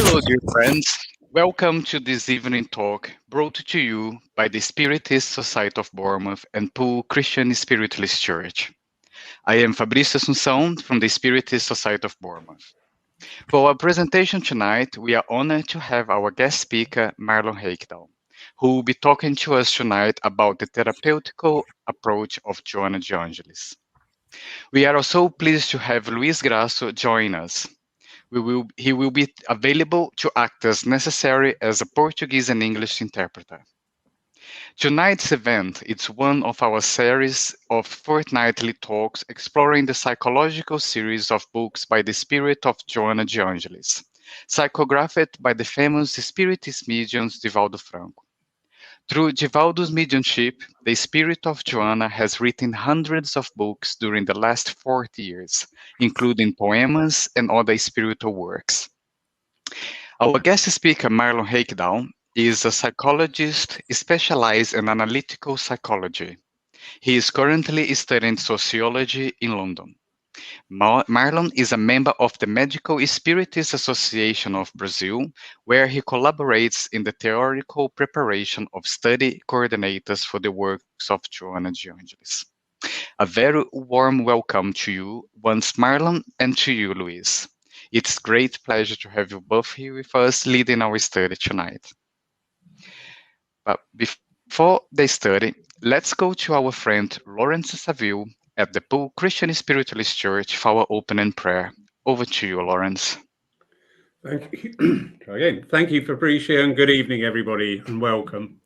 Hello, dear friends. Welcome to this evening talk brought to you by the Spiritist Society of Bournemouth and Poole Christian Spiritualist Church. I am Fabrício Assunção from the Spiritist Society of Bournemouth. For our presentation tonight, we are honored to have our guest speaker, Marlon Reikdal, who will be talking to us tonight about the therapeutical approach of Joanna de Angelis. We are also pleased to have Luis Grasso join us. He will be available to act as necessary as a Portuguese and English interpreter. Tonight's event is one of our series of fortnightly talks exploring the psychological series of books by the spirit of Joanna de Angelis, psychographed by the famous Spiritist medium Divaldo Franco. Through Divaldo's mediumship, the spirit of Joanna has written hundreds of books during the last 40 years, including poems and other spiritual works. Our guest speaker, Marlon Reikdal, is a psychologist specialized in analytical psychology. He is currently studying sociology in London. Marlon is a member of the Medical Spiritist Association of Brazil, where he collaborates in the theoretical preparation of study coordinators for the works of Joanna de Angelis. A very warm welcome to you once, Marlon, and to you, Luis. It's a great pleasure to have you both here with us leading our study tonight. But before the study, let's go to our friend Lawrence Saville at the Poole Christian Spiritualist Church for our opening prayer. Over to you, Lawrence. Thank you. Again, thank you, Fabrício, and good evening, everybody, and welcome.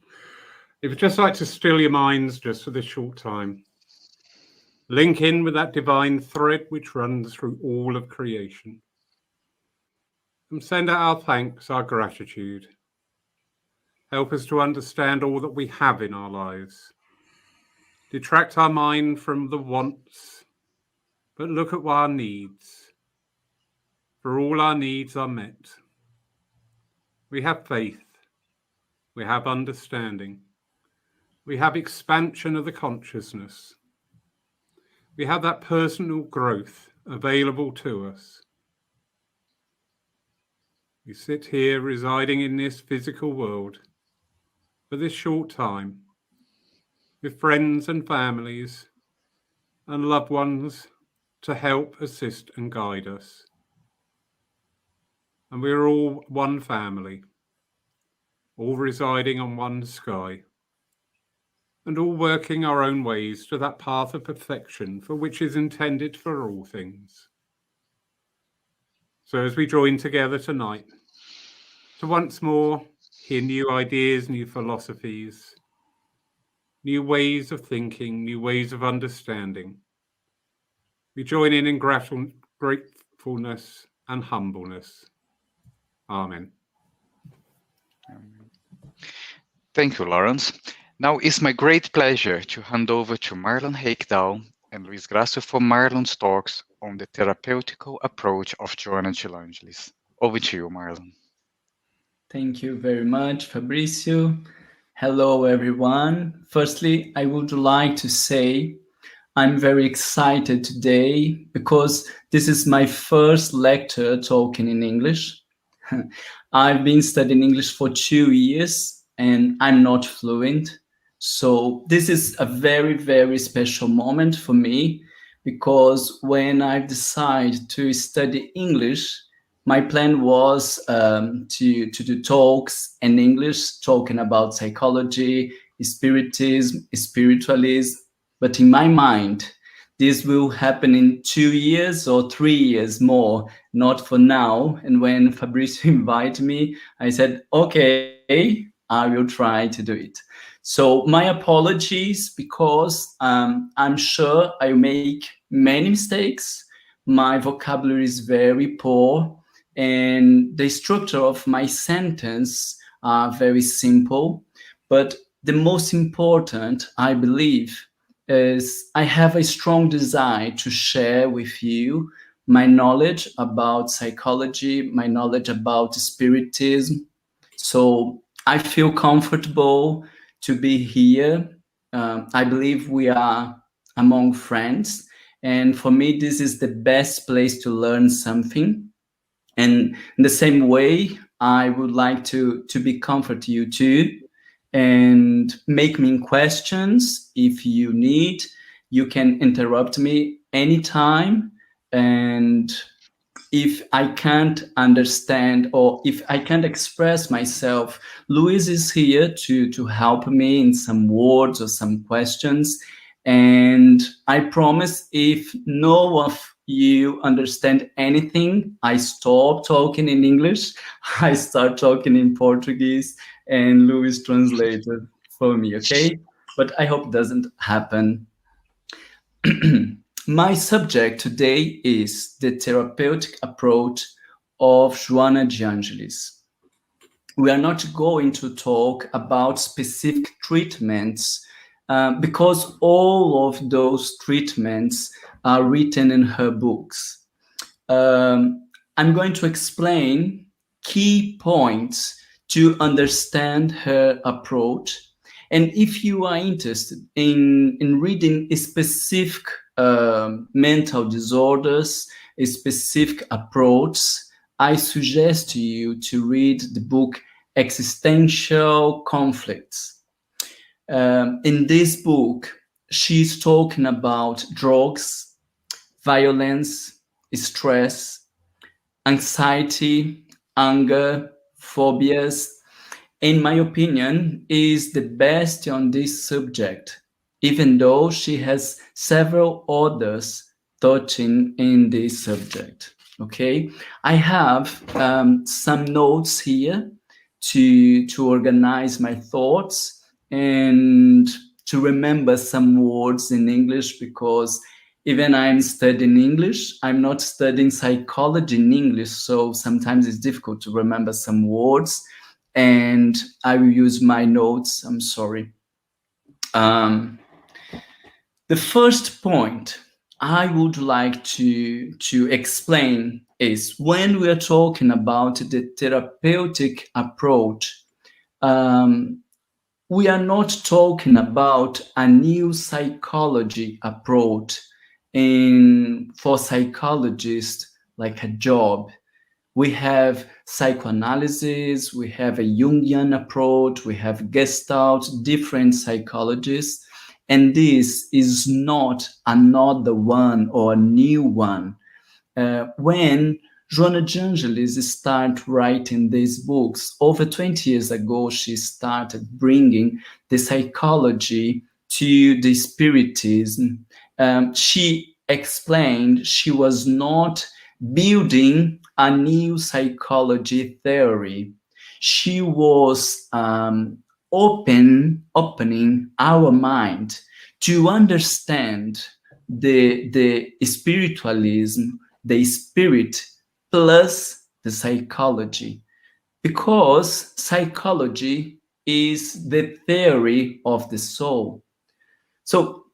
If you'd just like to still your minds just for this short time, link in with that divine thread which runs through all of creation, and send out our thanks, our gratitude. Help us to understand all that we have in our lives. Detract our mind from the wants, but look at our needs. For all our needs are met. We have faith. We have understanding. We have expansion of the consciousness. We have that personal growth available to us. We sit here residing in this physical world for this short time with friends and families and loved ones to help, assist and guide us. And we're all one family, all residing on one sky, and all working our own ways to that path of perfection for which is intended for all things. So as we join together tonight to once more hear new ideas, new philosophies, new ways of thinking, new ways of understanding, we join in gratefulness and humbleness. Amen. Thank you, Lawrence. Now it's my great pleasure to hand over to Marlon Reikdal and Luis Grasso for Marlon's talks on the therapeutical approach of Joanna de Angelis. Over to you, Marlon. Thank you very much, Fabrício. Hello, everyone. Firstly, I would like to say I'm very excited today because this is my first lecture talking in English. I've been studying English for 2 years and I'm not fluent. So this is a very, very special moment for me because when I decided to study English, my plan was to do talks in English, talking about psychology, spiritism, spiritualism. But in my mind, this will happen in 2 years or 3 years more, not for now. And when Fabrício invited me, I said, okay, I will try to do it. So my apologies because I'm sure I make many mistakes. My vocabulary is very poor and the structure of my sentence are very simple. But the most important, I believe, is I have a strong desire to share with you my knowledge about psychology, my knowledge about spiritism. So I feel comfortable to be here. I believe we are among friends. And for me, this is the best place to learn something. And in the same way, I would like to be comfort you too, and make me questions if you need. You can interrupt me anytime, and if I can't understand or if I can't express myself, Luis is here to help me in some words or some questions. And I promise, if no of you understand anything, I stop talking in English, I start talking in Portuguese, and Luis translated for me, okay? But I hope it doesn't happen. My subject today is the therapeutic approach of Joanna de Angelis. We are not going to talk about specific treatments because all of those treatments are written in her books. I'm going to explain key points to understand her approach. And if you are interested in reading a specific mental disorders, a specific approach, I suggest to you to read the book Existential Conflicts. In this book, she's talking about drugs, violence, stress, anxiety, anger, phobias. In my opinion, is the best on this subject, even though she has several others touching in this subject. Okay, I have some notes here to organize my thoughts and to remember some words in English, because even I'm studying English, I'm not studying psychology in English, so sometimes it's difficult to remember some words, and I will use my notes. I'm sorry. The first point I would like to explain is, when we are talking about the therapeutic approach, we are not talking about a new psychology approach for psychologists like a job. We have psychoanalysis, we have a Jungian approach, we have Gestalt, different psychologists, and this is not another one or a new one. When Joanna de Angelis started writing these books, over 20 years ago, she started bringing the psychology to the Spiritism. She explained she was not building a new psychology theory. She was opening our mind to understand the spiritualism, the spirit plus the psychology, because psychology is the theory of the soul. So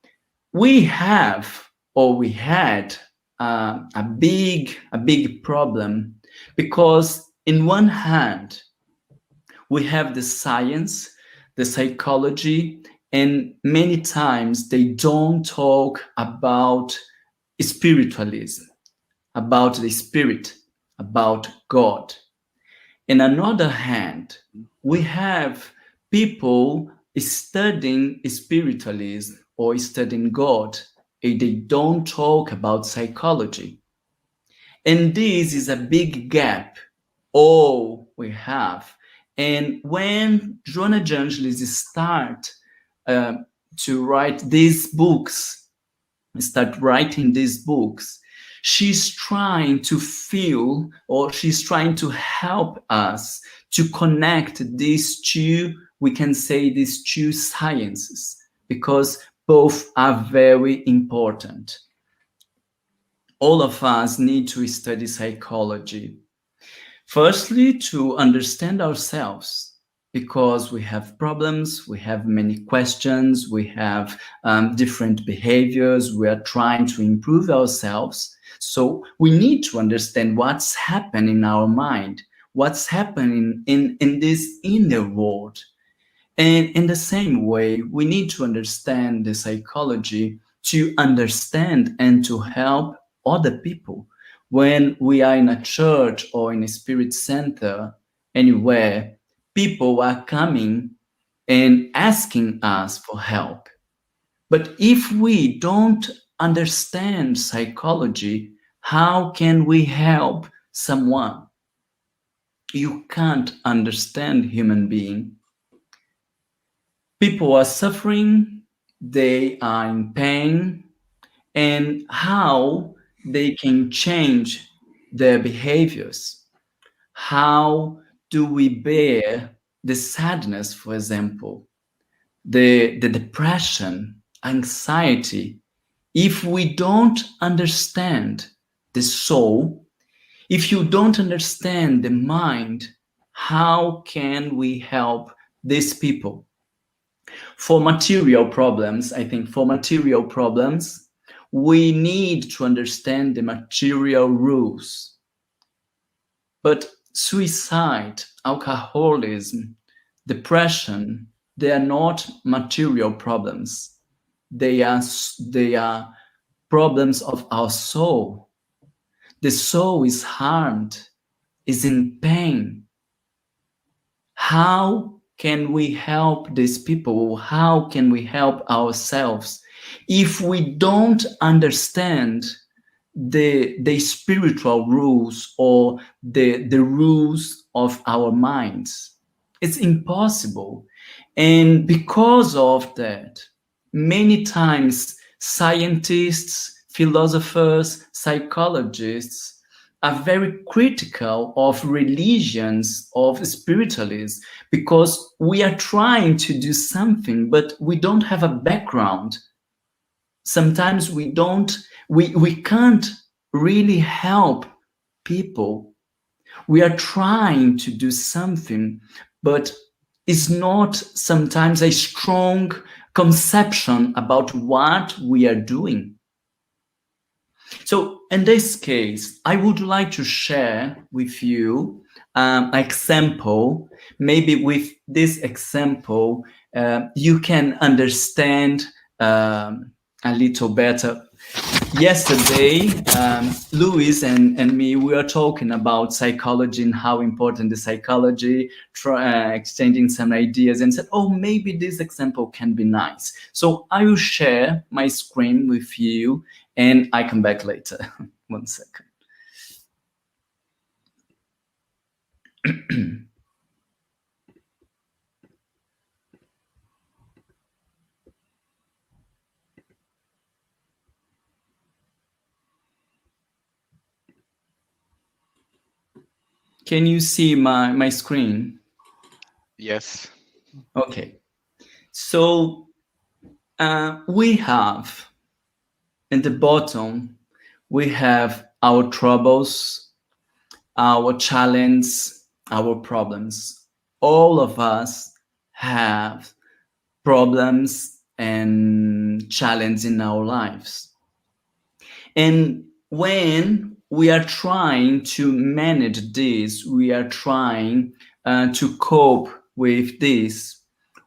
we have, or we had, a big problem, because in one hand we have the science, the psychology, and many times they don't talk about spiritualism, about the spirit, about God. In another hand, we have people studying spiritualism or studying God, and they don't talk about psychology. And this is a big gap all we have. And when Joanna de Angelis start to write these books, she's trying to feel, or she's trying to help us to connect these two, we can say these two sciences, because both are very important. All of us need to study psychology. Firstly, to understand ourselves, because we have problems, we have many questions, we have different behaviors, we are trying to improve ourselves. So we need to understand what's happening in our mind, what's happening in this inner world. And in the same way, we need to understand the psychology to understand and to help other people. When we are in a church or in a spirit center, anywhere, people are coming and asking us for help. But if we don't understand psychology, how can we help someone? You can't understand human being. People are suffering, they are in pain, and how they can change their behaviors. How do we bear the sadness, for example, the depression, anxiety? If we don't understand the soul, if you don't understand the mind, how can we help these people? For material problems, I think for material problems, we need to understand the material rules. But suicide, alcoholism, depression, they are not material problems. They are problems of our soul. The soul is harmed, is in pain. How can we help these people? How can we help ourselves if we don't understand the spiritual rules or the rules of our minds? It's impossible. And because of that, many times scientists, philosophers, psychologists are very critical of religions, of spiritualists, because we are trying to do something, but we don't have a background. Sometimes we can't really help people. We are trying to do something, but it's not sometimes a strong conception about what we are doing. So in this case, I would like to share with you an example. Maybe with this example, you can understand a little better. Yesterday, Luis and me, we were talking about psychology and how important the psychology, exchanging some ideas, and said, oh, maybe this example can be nice. So I will share my screen with you and I come back later. 1 second. Can you see my screen? Yes. Okay. So we have in the bottom, we have our troubles, our challenge, our problems. All of us have problems and challenges in our lives. And when we are trying to manage this, we are trying to cope with this,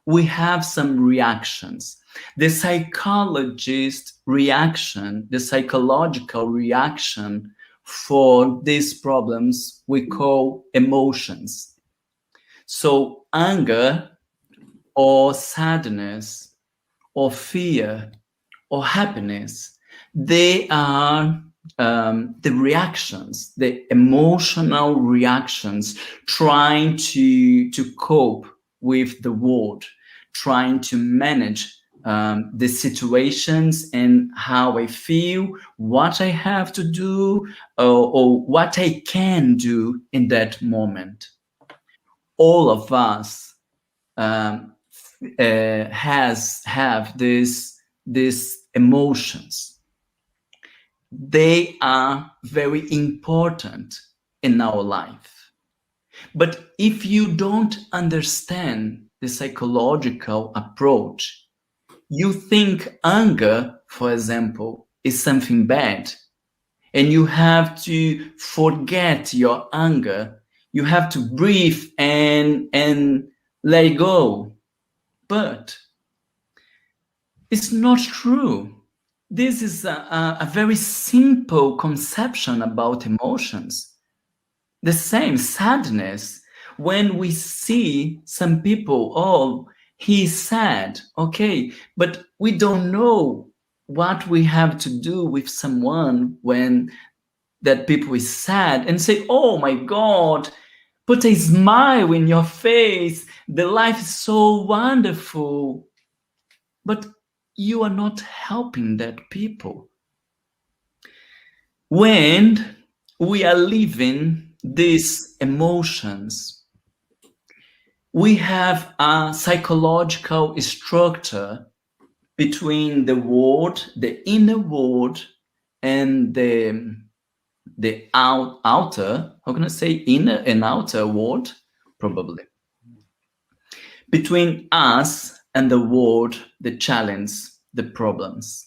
we have some reactions. The psychologist reaction, the psychological reaction for these problems, we call emotions. So anger or sadness or fear or happiness, they are the reactions, the emotional reactions, trying to cope with the world, trying to manage the situations and how I feel, what I have to do, or what I can do in that moment. All of us have these emotions. They are very important in our life. But if you don't understand the psychological approach, you think anger, for example, is something bad, and you have to forget your anger. You have to breathe and let it go. But it's not true. This is a very simple conception about emotions. The same sadness. When we see some people, oh, he's sad, okay, but we don't know what we have to do with someone when that people is sad and say, oh my God, put a smile in your face. The life is so wonderful. But you are not helping that people. When we are living these emotions, we have a psychological structure between the world, the inner world, and the outer, how can I say, inner and outer world, probably. Between us and the world, the challenge, the problems.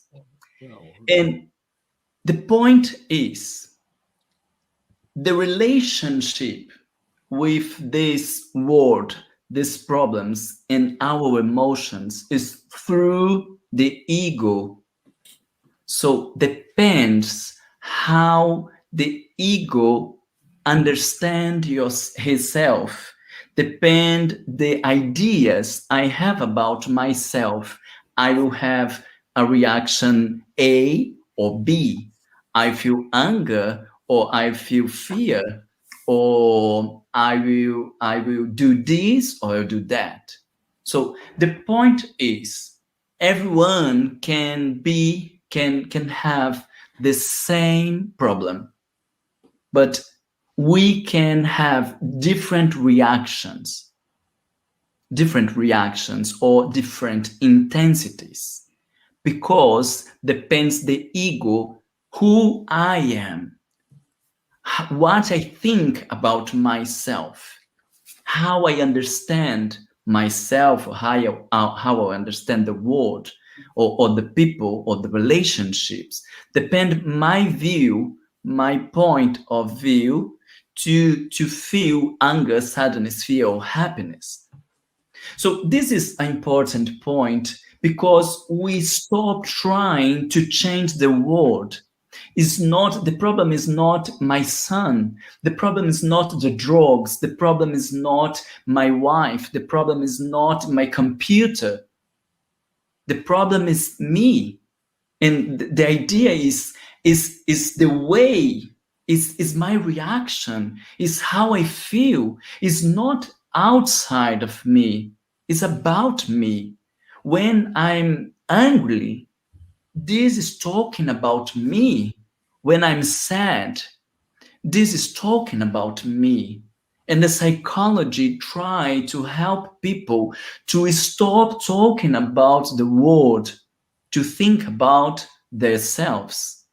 And the point is, the relationship with this world, these problems, and our emotions is through the ego. So depends how the ego understand himself, depend the ideas I have about myself. I will have a reaction A or B. I feel anger or I feel fear, or I will do this or I'll do that. So the point is, everyone can have the same problem, but we can have different reactions or different intensities, because depends the ego, who I am, what I think about myself, how I understand myself, or how I understand the world, or the people, or the relationships, depend my view, my point of view, to feel anger, sadness, fear, or happiness. So this is an important point, because we stop trying to change the world. The problem is not my son. The problem is not the drugs. The problem is not my wife. The problem is not my computer. The problem is me. And the idea is the way, is my reaction, is how I feel, is not outside of me. It's about me. When I'm angry, this is talking about me. When I'm sad, this is talking about me. And the psychology try to help people to stop talking about the world, to think about themselves.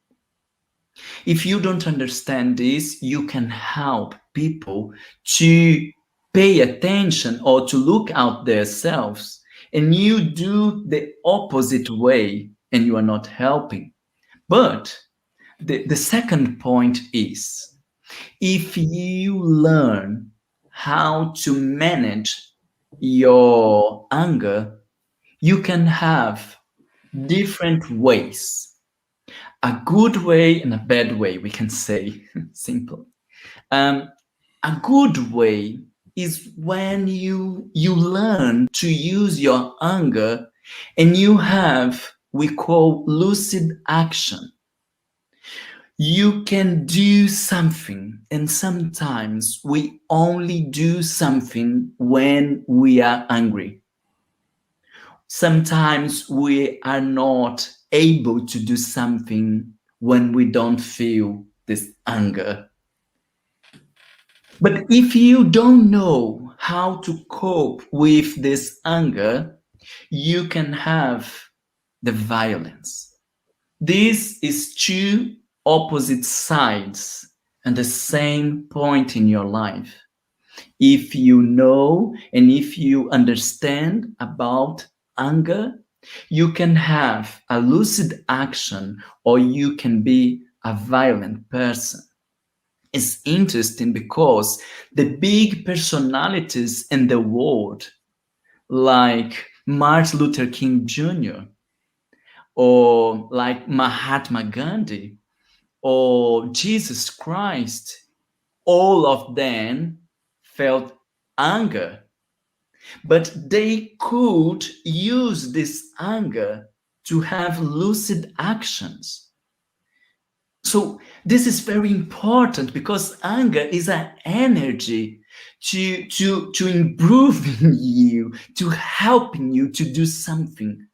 If you don't understand this, you can help people to pay attention or to look out themselves, and you do the opposite way, and you are not helping. But the second point is, if you learn how to manage your anger, you can have different ways. A good way and a bad way, we can say, simple. A good way is when you learn to use your anger, and you have, we call, lucid action. You can do something, and sometimes we only do something when we are angry. Sometimes we are not able to do something when we don't feel this anger. But if you don't know how to cope with this anger, you can have the violence. This is two opposite sides and the same point in your life. If you know and if you understand about anger, you can have a lucid action, or you can be a violent person. It's interesting because the big personalities in the world, like Martin Luther King Jr., or like Mahatma Gandhi, or Jesus Christ, all of them felt anger, but they could use this anger to have lucid actions. So this is very important because anger is an energy to improving you, to helping you to do something.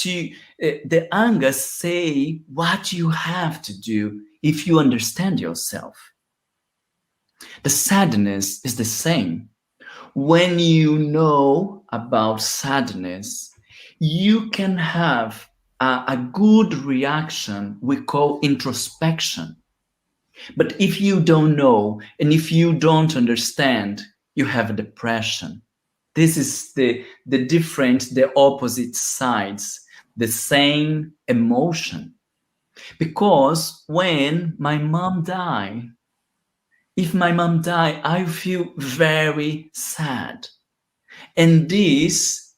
The anger say what you have to do if you understand yourself. The sadness is the same. When you know about sadness, you can have a good reaction we call introspection. But if you don't know and if you don't understand, you have a depression. This is the different, the opposite sides, the same emotion. Because when my mom died, if my mom died, I feel very sad. And this,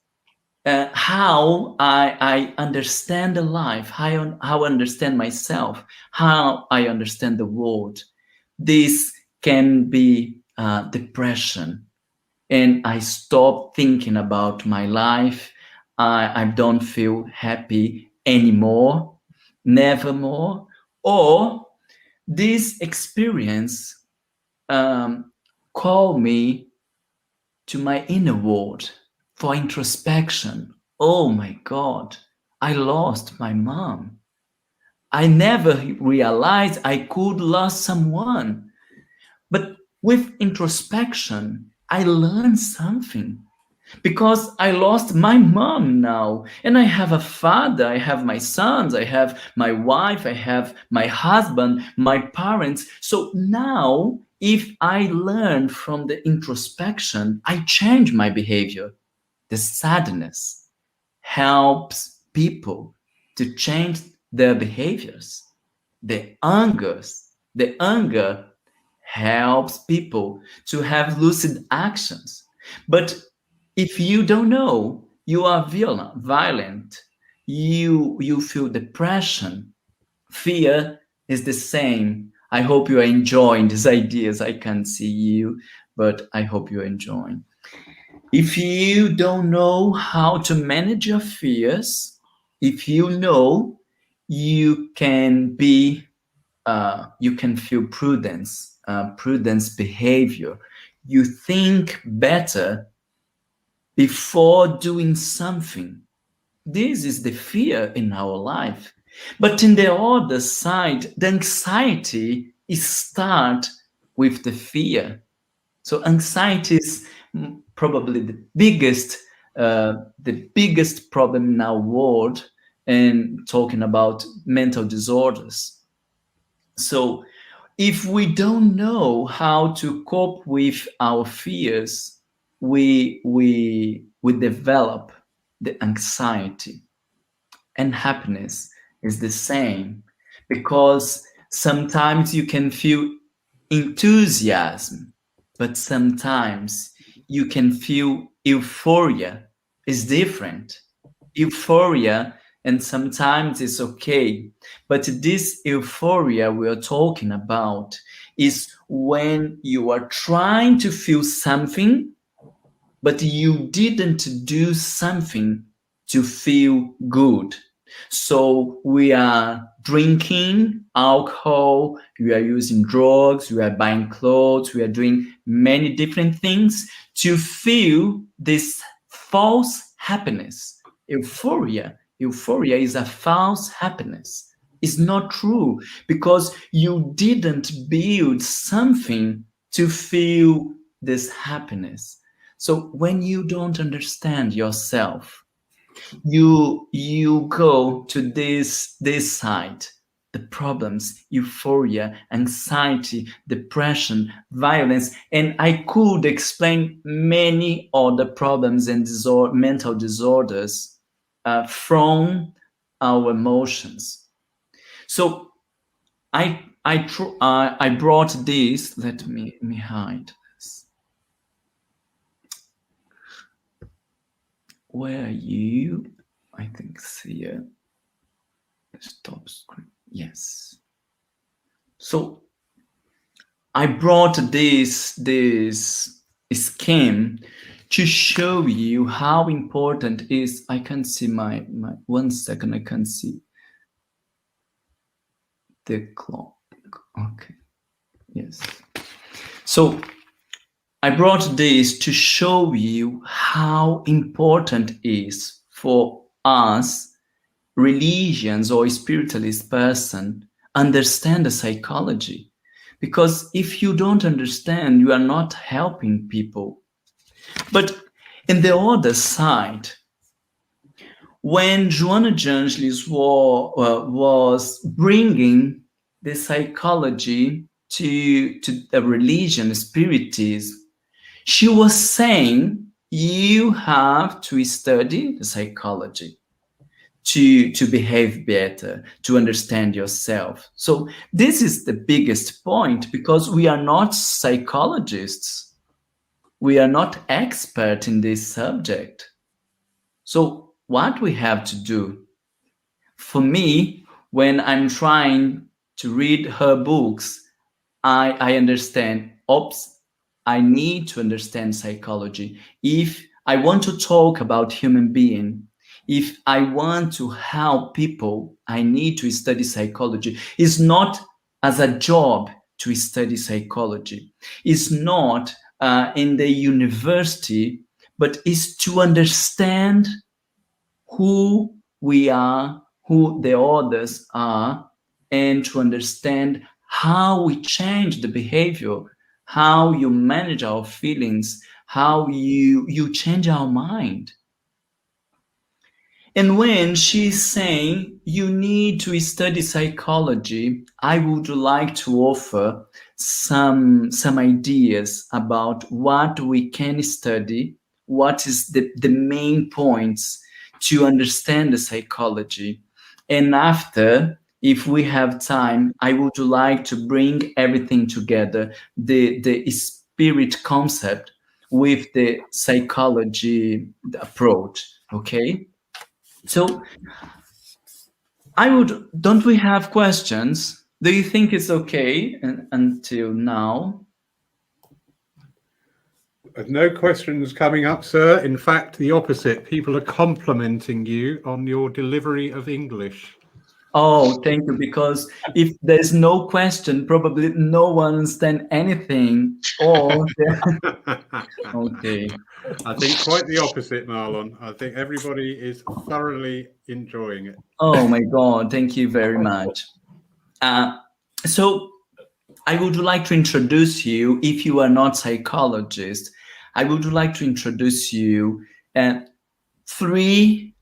how I understand the life, how I understand myself, how I understand the world. This can be depression. And I stop thinking about my life. I don't feel happy anymore, nevermore. Or this experience call me to my inner world for introspection. Oh my God, I lost my mom. I never realized I could lose someone. But with introspection, I learned something because I lost my mom now. And I have a father, I have my sons, I have my wife, I have my husband, my parents. So now, if I learn from the introspection, I change my behavior. The sadness helps people to change their behaviors. The anger helps people to have lucid actions. But if you don't know, you are violent, you feel depression, fear is the same. I hope you are enjoying these ideas. I can't see you, but I hope you're enjoying. If you don't know how to manage your fears, if you know, you can be, you can feel prudence, prudence behavior. You think better before doing something. This is the fear in our life. But in the other side, the anxiety is start with the fear. So anxiety is probably the biggest problem in our world, and talking about mental disorders. So if we don't know how to cope with our fears, we develop the anxiety. And happiness is the same, because sometimes you can feel enthusiasm, but sometimes you can feel euphoria. Is different. Euphoria, and sometimes it's okay. But this euphoria we're talking about is when you are trying to feel something, but you didn't do something to feel good. So we are drinking alcohol, we are using drugs, we are buying clothes, we are doing many different things to feel this false happiness. Euphoria is a false happiness. It's not true, because you didn't build something to feel this happiness. So when you don't understand yourself, you go to this side, the problems, euphoria, anxiety, depression, violence, and I could explain many other problems and mental disorders from our emotions. So I brought this. Let me hide this. Where are you? I think it's here. Stop screen. Yes. So I brought this scheme to show you how important is. I can see my 1 second. I can see the clock. Okay. Yes. So I brought this to show you how important it is for us, religions or spiritualist person, understand the psychology. Because if you don't understand, you are not helping people. But in the other side, when Joanna Jangelis was bringing the psychology to the religion, spiritism, she was saying you have to study the psychology to behave better, to understand yourself. So this is the biggest point, because we are not psychologists. We are not expert in this subject. So what we have to do, for me, when I'm trying to read her books, I understand, oops, I need to understand psychology. If I want to talk about human being, if I want to help people, I need to study psychology. It's not as a job to study psychology. It's not in the university, but it's to understand who we are, who the others are, and to understand how we change the behavior, how you manage our feelings, how you change our mind. And when she's saying you need to study psychology, I would like to offer some ideas about what we can study, what is the main points to understand the psychology. And after, if we have time, I would like to bring everything together, the spirit concept with the psychology approach, okay? So don't we have questions? Do you think it's okay until now? No questions coming up, sir. In fact, the opposite. People are complimenting you on your delivery of English. Oh, thank you. Because if there's no question, probably no one understands anything. Or okay. I think quite the opposite, Marlon. I think everybody is thoroughly enjoying it. Oh my God, thank you very much. So I would like to introduce you, if you are not psychologist, I would like to introduce you three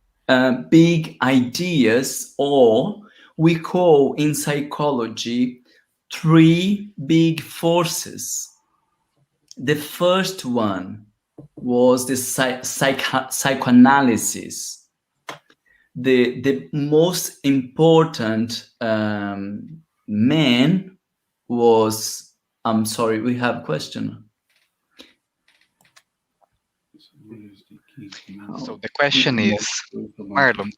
big ideas, or we call in psychology 3 big forces. The first one was the psychoanalysis. The most important man was, I'm sorry, we have a question. So the question is, Marlon,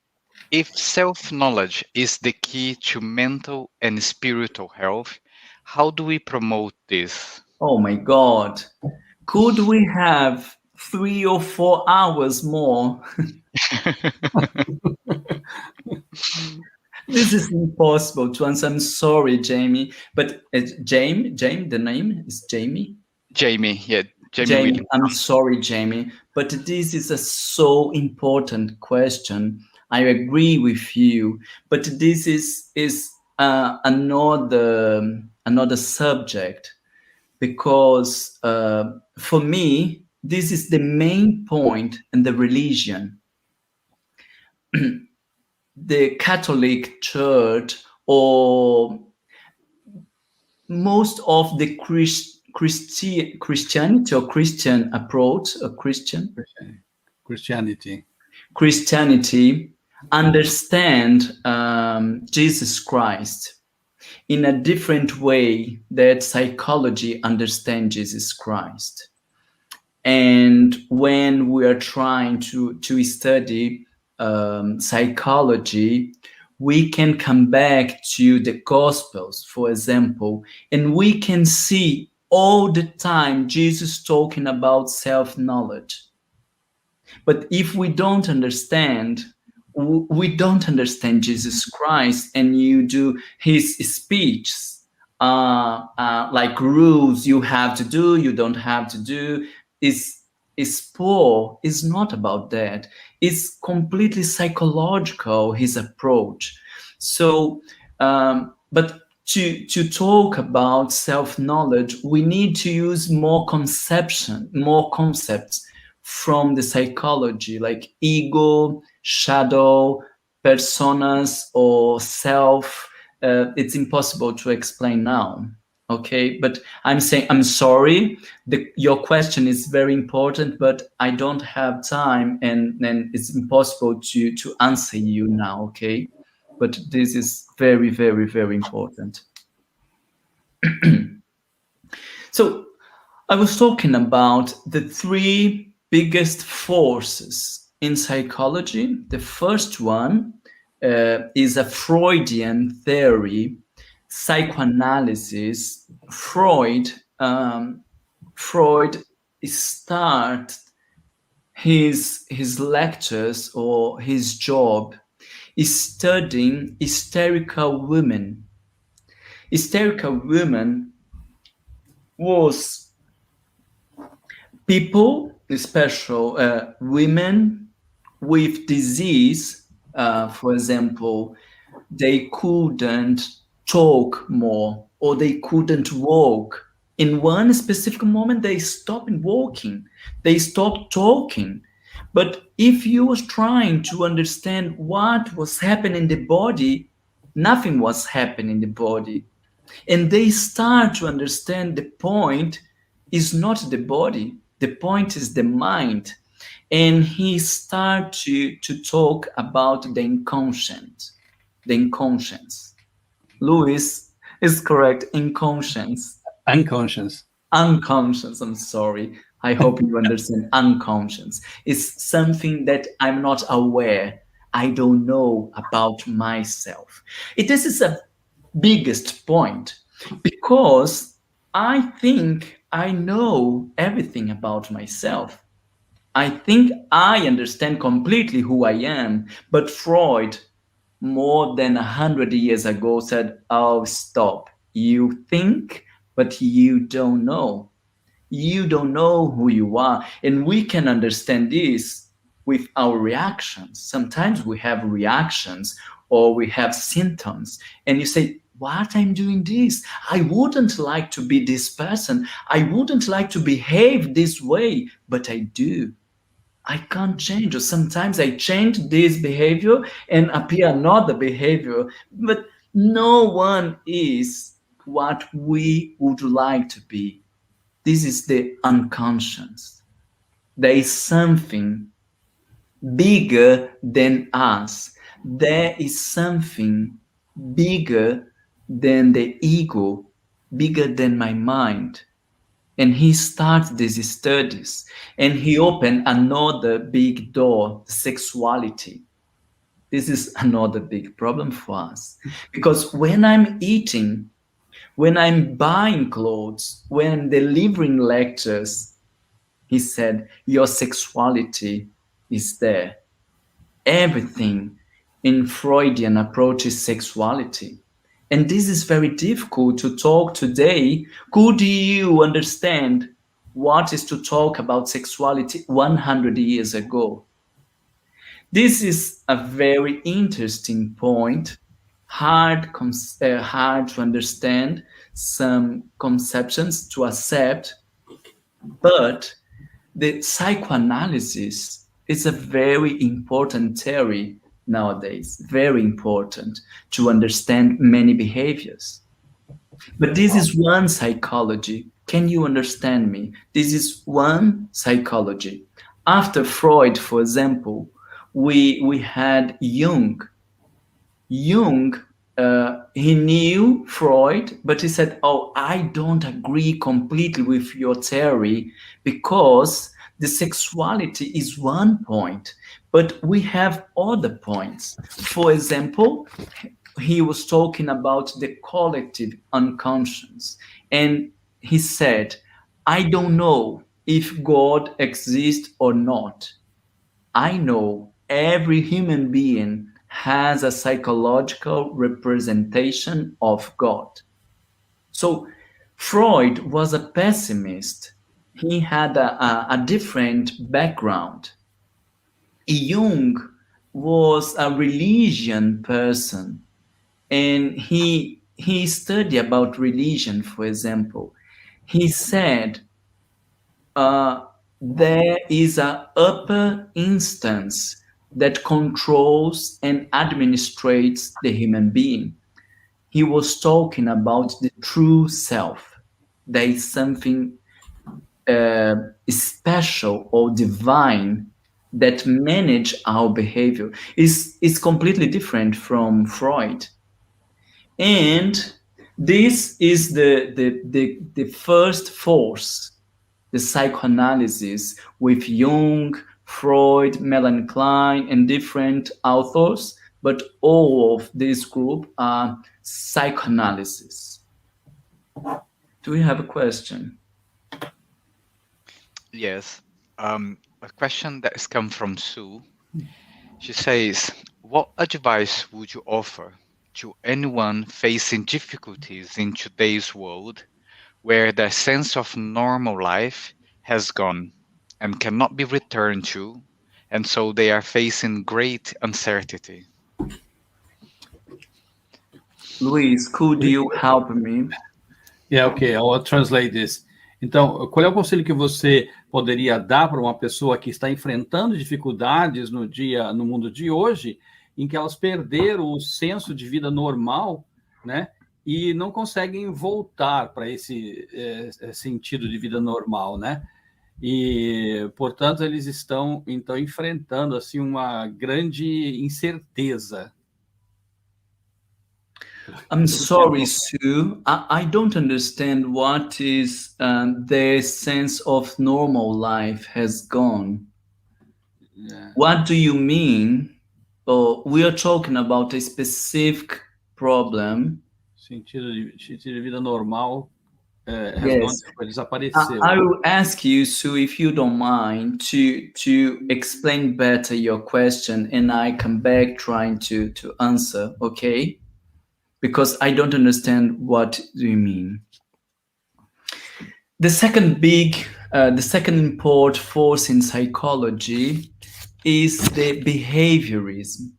if self-knowledge is the key to mental and spiritual health, how do we promote this? Oh my God. Could we have 3 or 4 hours more? This is impossible to answer. I'm sorry, Jamie. But Jamie, the name is Jamie? Jamie, yeah. Jamie, I'm sorry, Jamie. But this is a so important question. I agree with you. But this is another subject. Because for me, this is the main point in the religion. The Catholic Church, or most of the Christianity or Christian approach, or Christianity understand Jesus Christ in a different way that psychology understands Jesus Christ. And when we are trying to study psychology, we can come back to the Gospels, for example, and we can see all the time Jesus talking about self-knowledge. But if we don't understand Jesus Christ, and you do his speech, like rules you have to do, you don't have to do, is poor. Is not about that. It's completely psychological, his approach. So, but to talk about self-knowledge, we need to use more concepts from the psychology, like ego, shadow, personas, or self. It's impossible to explain now. Okay, but I'm sorry. Your question is very important, but I don't have time, and it's impossible to answer you now. Okay, but this is very, very, very important. So I was talking about the three biggest forces in psychology. The first one is a Freudian theory, psychoanalysis. Freud started his lectures, or his job is studying hysterical women. Hysterical women was people, especially women with disease. For example, they couldn't talk more, or they couldn't walk. In one specific moment, they stopped walking, they stopped talking. But if you was trying to understand what was happening in the body, nothing was happening in the body. And they start to understand the point is not the body, the point is the mind. And he start to talk about the inconscience. The inconscience. Louis is correct, inconscience. Unconscious. Unconscious, I'm sorry. I hope you understand. Unconscious is something that I'm not aware. I don't know about myself. This is a biggest point, because I think I know everything about myself. I think I understand completely who I am. But Freud, more than 100 years ago, said, oh, stop. You think, but you don't know. You don't know who you are. And we can understand this with our reactions. Sometimes we have reactions, or we have symptoms, and you say, what, I'm doing this? I wouldn't like to be this person. I wouldn't like to behave this way, but I do. I can't change. Or sometimes I change this behavior and appear another behavior, but no one is what we would like to be. This is the unconscious. There is something bigger than us. There is something bigger than the ego, bigger than my mind. And he started these studies, and he opened another big door, sexuality. This is another big problem for us, because when I'm eating, when I'm buying clothes, when I'm delivering lectures, he said, your sexuality is there. Everything in Freudian approach is sexuality. And this is very difficult to talk today. Could you understand what is to talk about sexuality 100 years ago? This is a very interesting point, hard to understand, some conceptions to accept, but the psychoanalysis is a very important theory nowadays, very important to understand many behaviors. But this is one psychology. Can you understand me? This is one psychology. After Freud, for example, we had Jung. Jung, he knew Freud, but he said, oh, I don't agree completely with your theory, because the sexuality is one point, but we have other points. For example, he was talking about the collective unconscious, and he said, I don't know if God exists or not. I know every human being has a psychological representation of God. So Freud was a pessimist. He had a different background. Jung was a religion person, and he studied about religion. For example, he said there is a upper instance that controls and administrates the human being. He was talking about the true self. There is something special or divine that manage our behavior. Is completely different from Freud. And this is the first force, the psychoanalysis with Jung, Freud, Melanie Klein, and different authors, but all of this group are psychoanalysis. Do we have a question? Yes. A question that has come from Sue. She says, what advice would you offer to anyone facing difficulties in today's world where their sense of normal life has gone and cannot be returned to, and so they are facing great uncertainty? Luis, could you help me? Yeah, okay, I'll translate this. Então, qual é o conselho que você poderia dar para uma pessoa que está enfrentando dificuldades no mundo de hoje, em que elas perderam o senso de vida normal, né? E não conseguem voltar para esse sentido de vida normal, né? E, portanto, eles estão, então, enfrentando, assim, uma grande incerteza. I'm sorry, Sue. I don't understand what is their sense of normal life has gone. Yeah. What do you mean? We are talking about a specific problem. Sentido de vida normal has Yes. gone, desapareceu. I will ask you, Sue, if you don't mind, to explain better your question, and I come back trying to answer, okay? Because I don't understand what do you mean. The second important force in psychology is the behaviorism.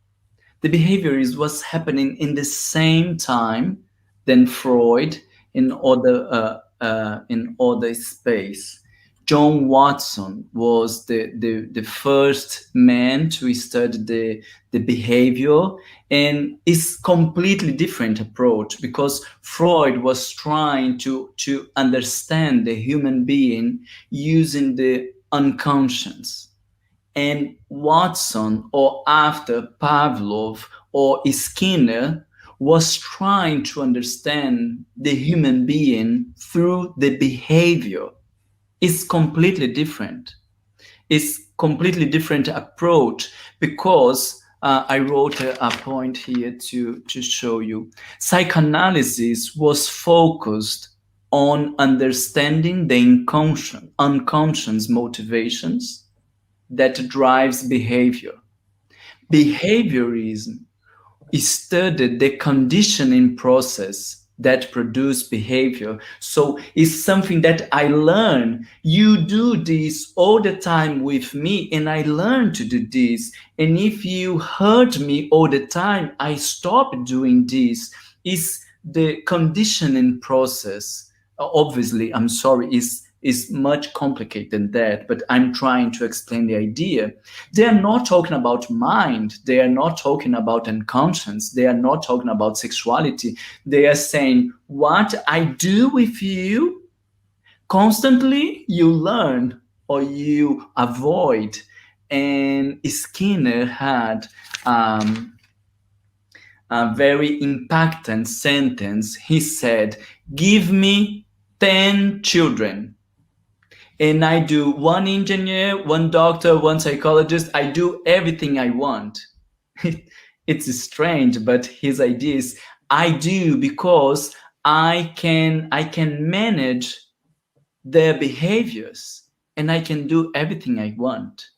The behaviorism was happening in the same time than Freud in other space. John Watson was the first man to study the behavior, and it's completely different approach because Freud was trying to understand the human being using the unconscious. And Watson, or after Pavlov or Skinner, was trying to understand the human being through the behavior. It's completely different. It's completely different approach because I wrote a point here to show you. Psychoanalysis was focused on understanding the unconscious motivations that drives behavior. Behaviorism studied the conditioning process that produce behavior. So it's something that I learn. You do this all the time with me, and I learn to do this. And if you hurt me all the time, I stop doing this. It's the conditioning process. Obviously, I'm sorry, is much complicated than that, but I'm trying to explain the idea. They are not talking about mind. They are not talking about unconscious. They are not talking about sexuality. They are saying, what I do with you, constantly you learn or you avoid. And Skinner had a very impacting sentence. He said, give me 10 children, and I do one engineer, one doctor, one psychologist. I do everything I want. It's strange, but his idea is I do because I can manage their behaviors, and I can do everything I want.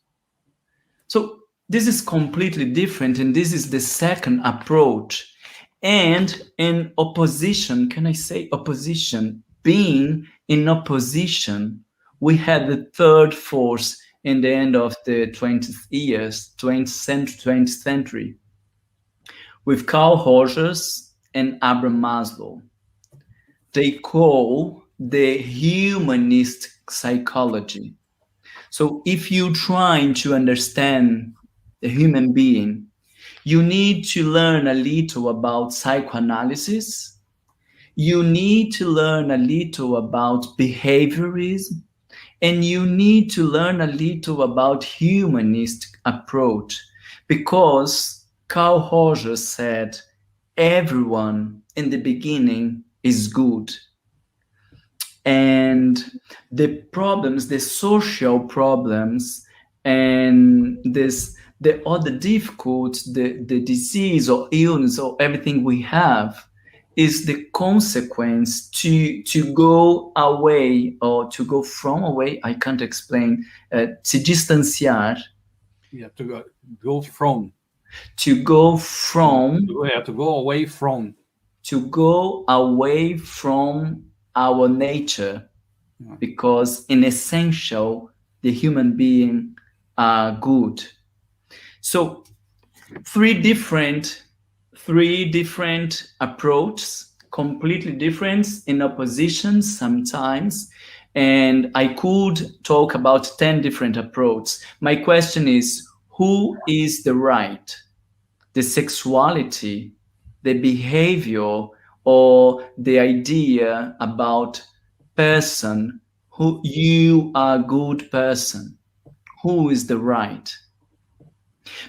So this is completely different, and this is the second approach. And in opposition, can I say opposition? Being in opposition, we had the third force in the end of the 20th century, with Carl Rogers and Abraham Maslow. They call the humanist psychology. So if you're trying to understand the human being, you need to learn a little about psychoanalysis. You need to learn a little about behaviorism, and you need to learn a little about humanist approach, because Carl Rogers said everyone in the beginning is good. And the problems, the social problems, and the other difficult, the disease or illness or everything we have is the consequence to go away or to go from away. I can't explain. Se distanciar. Yeah, to go from. To go from. Yeah, to go away from. To go away from our nature, because in essential, the human being are good. So three different approaches, completely different, in opposition sometimes, and I could talk about 10 different approaches. My question is, who is the right? The sexuality, the behavior, or the idea about person, who you are a good person? Who is the right?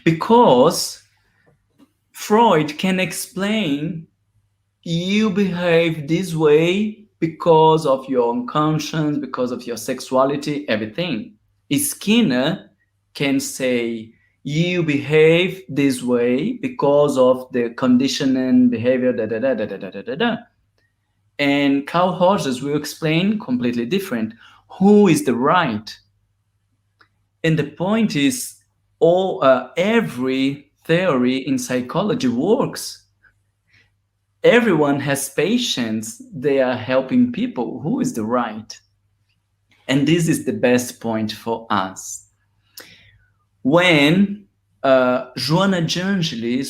Because Freud can explain you behave this way because of your unconscious, because of your sexuality, everything. Skinner can say you behave this way because of the conditioning behavior, And Carl Rogers will explain completely different. Who is the right? And the point is, every theory in psychology works. Everyone has patients. They are helping people. Who is the right? And this is the best point for us. When Joanna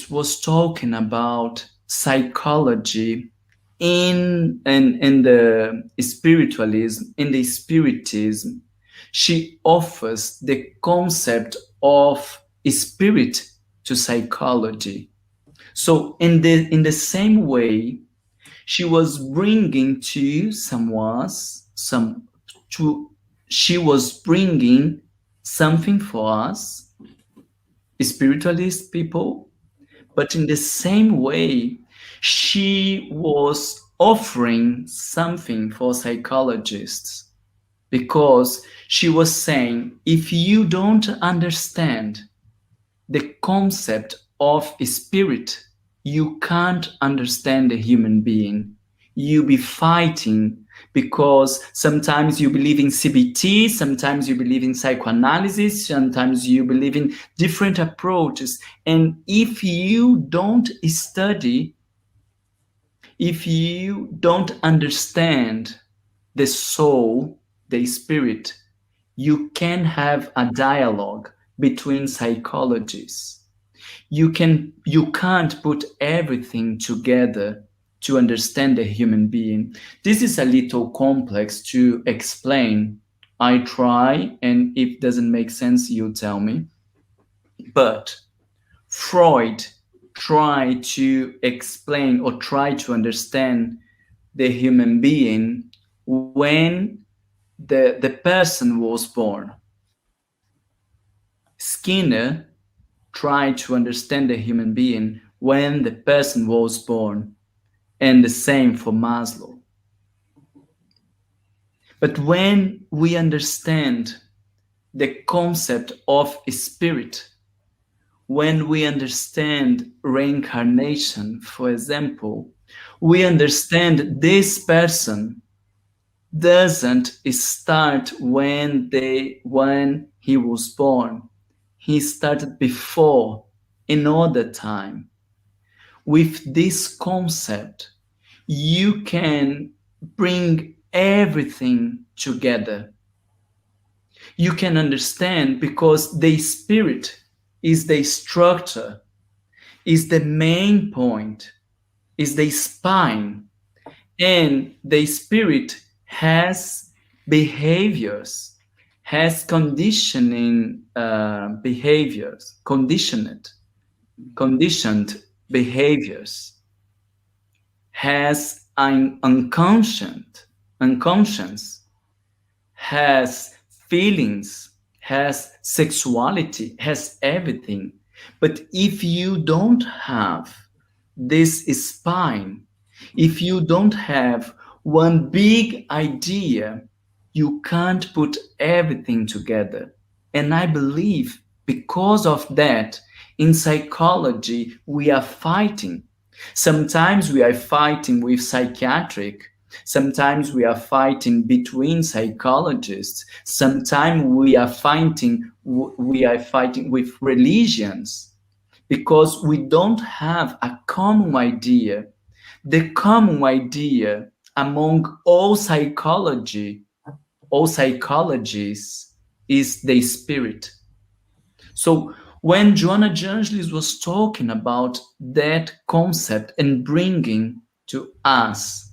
was talking about psychology in the spiritualism, in the spiritism, she offers the concept of spirit to psychology. So in the same way, she was bringing to she was bringing something for us, spiritualist people, but in the same way, she was offering something for psychologists, because she was saying, if you don't understand the concept of spirit, you can't understand the human being. You be fighting, because sometimes you believe in CBT, sometimes you believe in psychoanalysis, sometimes you believe in different approaches. And if you don't study, if you don't understand the soul, the spirit, you can have a dialogue between psychologists. You can't put everything together to understand the human being. This is a little complex to explain. I try, and if it doesn't make sense, you tell me. But Freud tried to explain or try to understand the human being when the person was born. Skinner tried to understand the human being when the person was born, and the same for Maslow. But when we understand the concept of spirit, when we understand reincarnation, for example, we understand this person doesn't start when he was born. He started before, another time. With this concept, you can bring everything together. You can understand because the spirit is the structure, is the main point, is the spine, and the spirit has behaviors, has conditioning behaviors, conditioned behaviors, has an unconscious, has feelings, has sexuality, has everything. But if you don't have this spine, if you don't have one big idea, you can't put everything together. And I believe because of that, in psychology, we are fighting. Sometimes we are fighting with psychiatric. Sometimes we are fighting between psychologists. Sometimes we are fighting with religions because we don't have a common idea. The common idea among all psychologists is the spirit. So when Joanna Jangelis was talking about that concept and bringing to us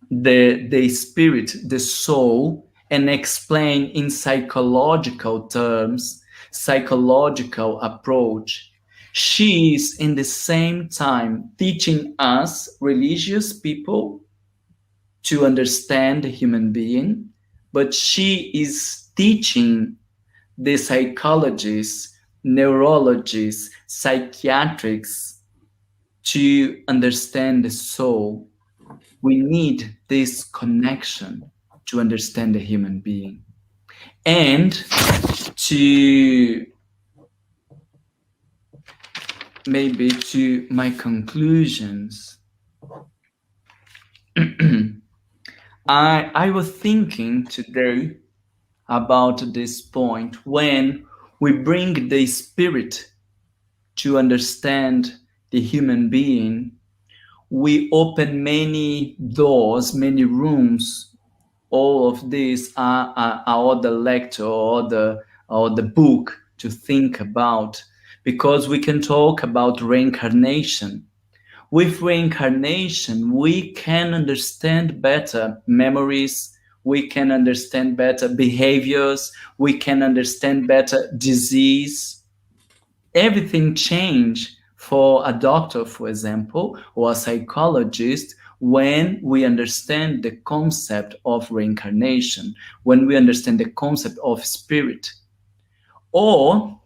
the spirit, the soul, and explain in psychological terms, psychological approach, she is in the same time teaching us religious people to understand the human being, but she is teaching the psychologists, neurologists, psychiatrics to understand the soul. We need this connection to understand the human being. And to maybe to my conclusions, I was thinking today about this point when we bring the spirit to understand the human being, we open many doors, many rooms. All of these are the lecture or the book to think about, because we can talk about reincarnation. With reincarnation, we can understand better memories, we can understand better behaviors, we can understand better disease. Everything change for a doctor, for example, or a psychologist when we understand the concept of reincarnation, when we understand the concept of spirit, or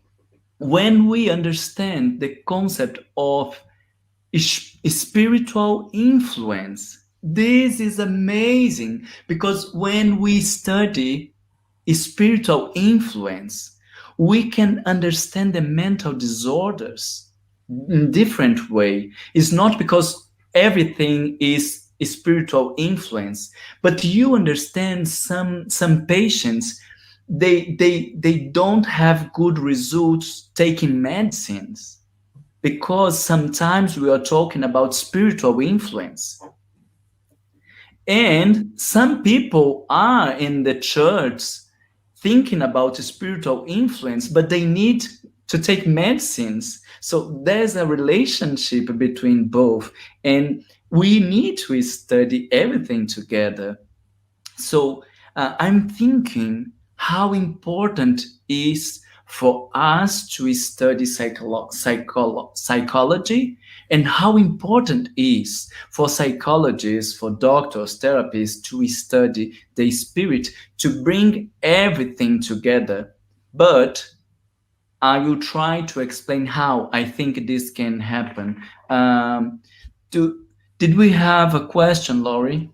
when we understand the concept of spiritual influence. This is amazing because when we study spiritual influence, we can understand the mental disorders in different way. It's not because everything is spiritual influence, but you understand some patients, they don't have good results taking medicines because sometimes we are talking about spiritual influence. And some people are in the church thinking about spiritual influence, but they need to take medicines. So there's a relationship between both, and we need to study everything together. So I'm thinking how important is for us to study psychology, and how important is for psychologists, for doctors, therapists to study the spirit, to bring everything together. But I will try to explain how I think this can happen. Did we have a question, Laurie?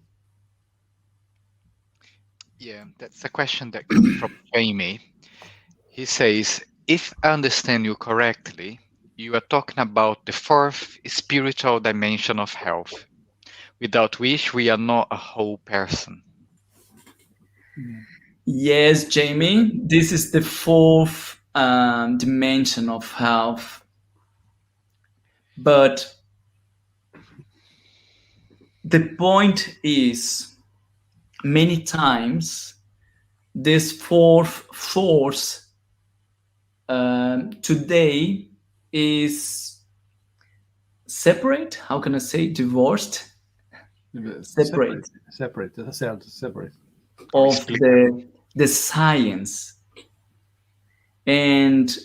Yeah, that's a question that comes from Jamie. He says, if I understand you correctly, you are talking about the fourth spiritual dimension of health, without which we are not a whole person. Yes, Jamie, this is the fourth dimension of health. But the point is, many times, this fourth force today is separate. How can I say divorced? Separate tá certo, separate. of the science, and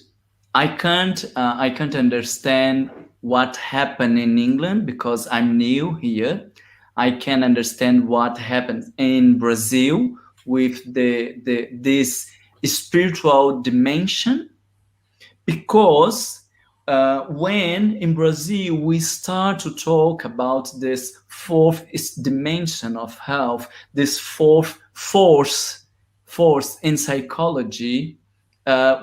I can't understand what happened in England because I'm new here. I can understand what happens in Brazil with this spiritual dimension, because when in Brazil we start to talk about this fourth dimension of health, this fourth force in psychology,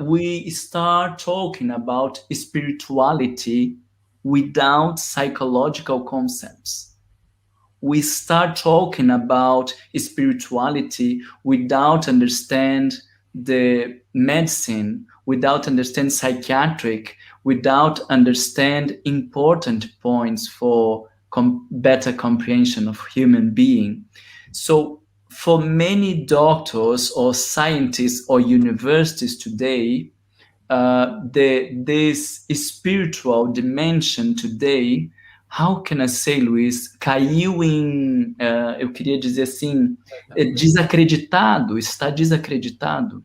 we start talking about spirituality without psychological concepts. We start talking about spirituality without understand the medicine, without understand psychiatric, without understand important points for better comprehension of human being. So for many doctors or scientists or universities today, this spiritual dimension today, how can I say, Luiz, caiu em, eu queria dizer assim, desacreditado, está desacreditado.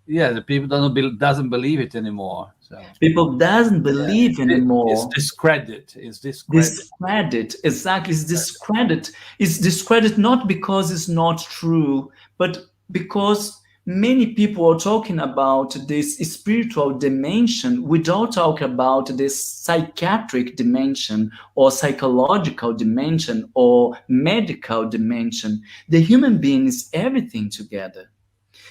Yeah, the people doesn't believe it anymore. So People doesn't believe anymore. It's discredit. Discredit, exactly. It's discredit. It's discredit not because it's not true, but because many people are talking about this spiritual dimension without talking about this psychiatric dimension or psychological dimension or medical dimension. The human being is everything together.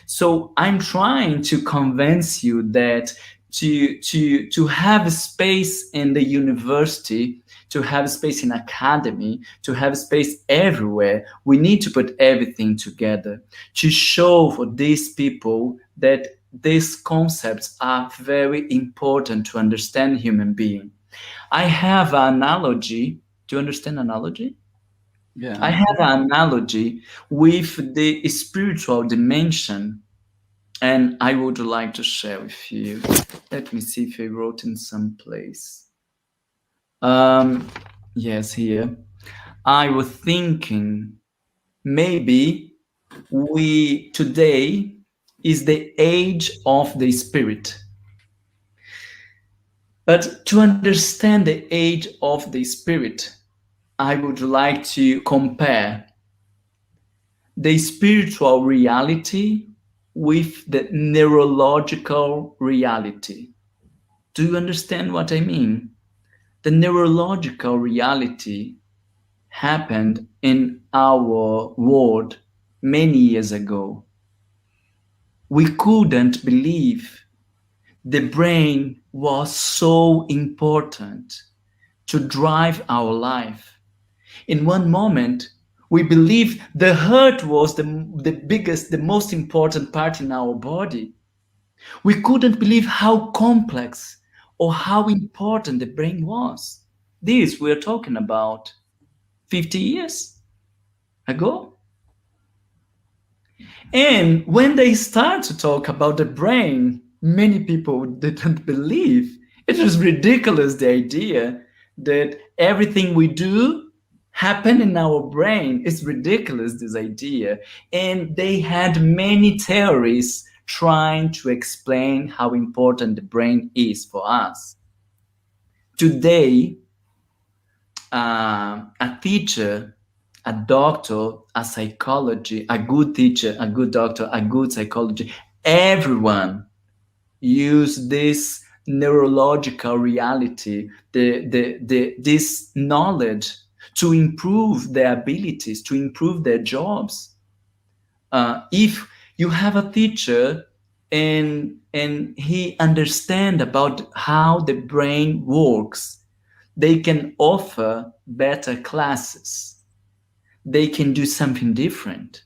So I'm trying to convince you that to have a space in the university, to have space in academy, to have space everywhere, we need to put everything together to show for these people that these concepts are very important to understand human being. I have an analogy. Do you understand analogy? Yeah. I have an analogy with the spiritual dimension, and I would like to share with you. Let me see if I wrote in some place. Yes, here. I was thinking maybe today is the age of the spirit. But to understand the age of the spirit, I would like to compare the spiritual reality with the neurological reality. Do you understand what I mean? The neurological reality happened in our world many years ago. We couldn't believe the brain was so important to drive our life. In one moment, we believed the heart was the biggest, the most important part in our body. We couldn't believe how complex or how important the brain was. This we're talking about 50 years ago. And when they start to talk about the brain, many people didn't believe. It was ridiculous, the idea that everything we do happen in our brain. It's ridiculous, this idea. And they had many theories trying to explain how important the brain is for us. Today, a teacher, a doctor, a psychology, a good teacher, a good doctor, a good psychology, everyone use this neurological reality, this knowledge to improve their abilities, to improve their jobs. If you have a teacher and he understands about how the brain works, they can offer better classes. They can do something different.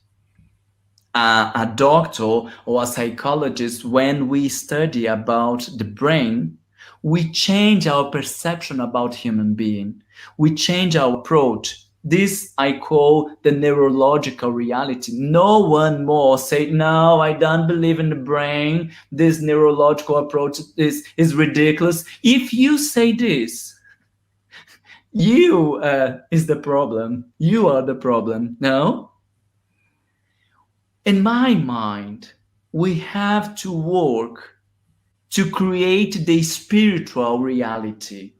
a doctor or a psychologist, when we study about the brain, we change our perception about human being. We change our approach. This I call the neurological reality. No one more say, no, I don't believe in the brain. This neurological approach is ridiculous. If you say this, you is the problem. You are the problem. No? In my mind, we have to work to create the spiritual reality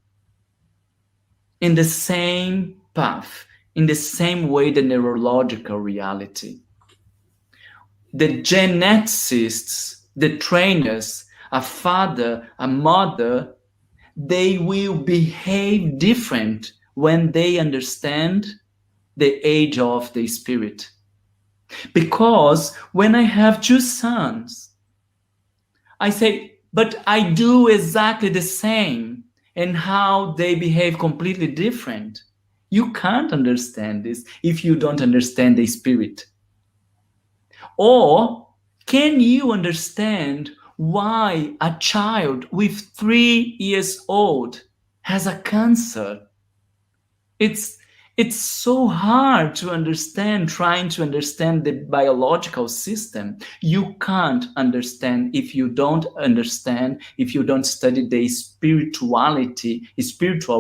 in the same path, in the same way the neurological reality. The geneticists, the trainers, a father, a mother, they will behave different when they understand the age of the spirit. Because when I have two sons, I say, but I do exactly the same, and how they behave completely different. You can't understand this if you don't understand the spirit. Or can you understand why a child with 3 years old has a cancer? It's so hard to understand, trying to understand the biological system. You can't understand if you don't understand, if you don't study the spiritual